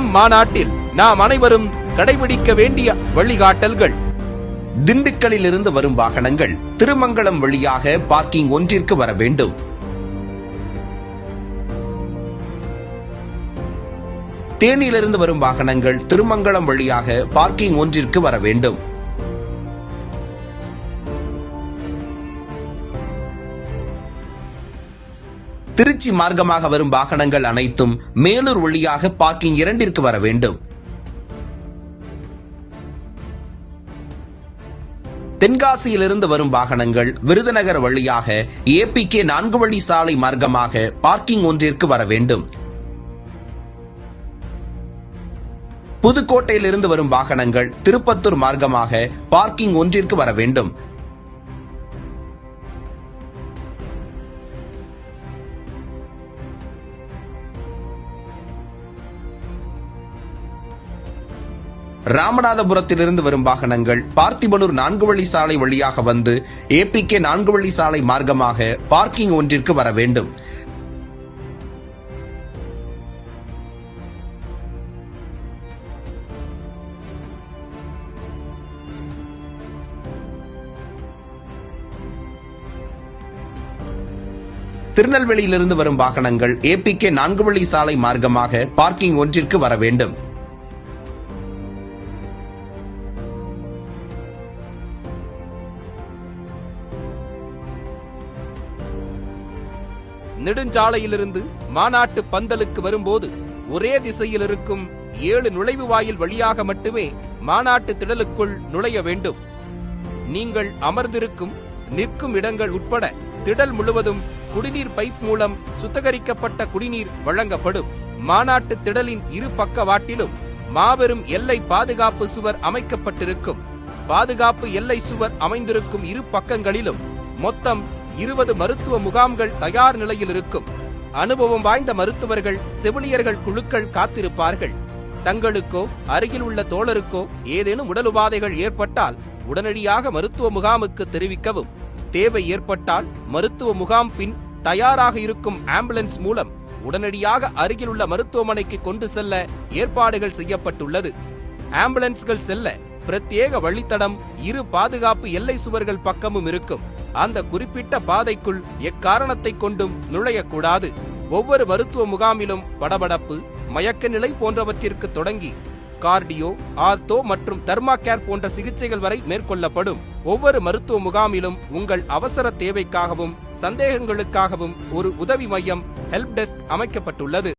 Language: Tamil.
நம் மாநாட்டில் நாம் அனைவரும் கடைபிடிக்க வேண்டிய வழிகாட்டல்கள். திண்டுக்கல்லில் இருந்து வரும் வாகனங்கள் திருமங்கலம் வழியாக பார்க்கிங் ஒன்றிற்கு வர வேண்டும். தேனியிலிருந்து வரும் வாகனங்கள் திருமங்கலம் வழியாக பார்க்கிங் ஒன்றிற்கு வர வேண்டும். திருச்சி மார்க்கமாக வரும் வாகனங்கள் அனைத்தும் மேலூர் வழியாக பார்க்கிங் 2ற்கு வர வேண்டும். தென்காசியிலிருந்து வரும் வாகனங்கள் விருதுநகர் வழியாக APK 4 வழி சாலை மார்க்கமாக பார்க்கிங் ஒன்றிற்கு வர வேண்டும். புதுக்கோட்டையிலிருந்து வரும் வாகனங்கள் திருப்பத்தூர் மார்க்கமாக பார்க்கிங் ஒன்றிற்கு வர வேண்டும். ராமநாதபுரத்திலிருந்து வரும் வாகனங்கள் பார்த்திபனூர் 4 வழி சாலை வழியாக வந்து APK 4 வழி சாலை மார்க்கமாக பார்க்கிங் ஒன்றிற்கு வர வேண்டும். திருநெல்வேலியிலிருந்து வரும் வாகனங்கள் APK 4 வழி சாலை மார்க்கமாக பார்க்கிங் ஒன்றிற்கு வர வேண்டும். நெடுஞ்சாலையிலிருந்து மாநாட்டு பந்தலுக்கு வரும்போது ஒரே திசையில் இருக்கும் 7 நுழைவு வாயில் வழியாக மட்டுமே மாநாட்டு திடலுக்குள் நுழைய வேண்டும். நீங்கள் அமர்ந்திருக்கும் நிற்கும் இடங்கள் உட்பட திடல் முழுவதும் குடிநீர் பைப் மூலம் சுத்திகரிக்கப்பட்ட குடிநீர் வழங்கப்படும். மாநாட்டு திடலின் இரு பக்கவாட்டிலும் மாபெரும் எல்லை பாதுகாப்பு சுவர் அமைக்கப்பட்டிருக்கும். பாதுகாப்பு எல்லை சுவர் அமைந்திருக்கும் இரு பக்கங்களிலும் மொத்தம் 20 மருத்துவ முகாம்கள் தயார் நிலையில் இருக்கும். அனுபவம் வாய்ந்த மருத்துவர்கள், செவிலியர்கள் குழுக்கள் காத்திருப்பார்கள். தங்களுக்கோ அருகில் உள்ள தோழருக்கோ ஏதேனும் உடல் உபாதைகள் ஏற்பட்டால் உடனடியாக மருத்துவ முகாமுக்கு தெரிவிக்கவும். தேவை ஏற்பட்டால் மருத்துவ முகாம் பின் தயாராக இருக்கும் ஆம்புலன்ஸ் மூலம் உடனடியாக அருகில் உள்ள மருத்துவமனைக்கு கொண்டு செல்ல ஏற்பாடுகள் செய்யப்பட்டுள்ளது. ஆம்புலன்ஸ்கள் செல்ல பிரத்யேக வழித்தடம் இரு பாதுகாப்பு எல்லை சுவர்கள் பக்கமும் இருக்கும். அந்த குறிப்பிட்ட பாதைக்குள் எக்காரணத்தை கொண்டும் நுழையக்கூடாது. ஒவ்வொரு மருத்துவ முகாமிலும் படபடப்பு, மயக்க நிலை போன்றவற்றிற்கு தொடங்கி கார்டியோ, ஆர்த்தோ மற்றும் தெர்மாகேர் போன்ற சிகிச்சைகள் வரை மேற்கொள்ளப்படும். ஒவ்வொரு மருத்துவ முகாமிலும் உங்கள் அவசர தேவைக்காகவும் சந்தேகங்களுக்காகவும் ஒரு உதவி மையம் ஹெல்ப் டெஸ்க் அமைக்கப்பட்டுள்ளது.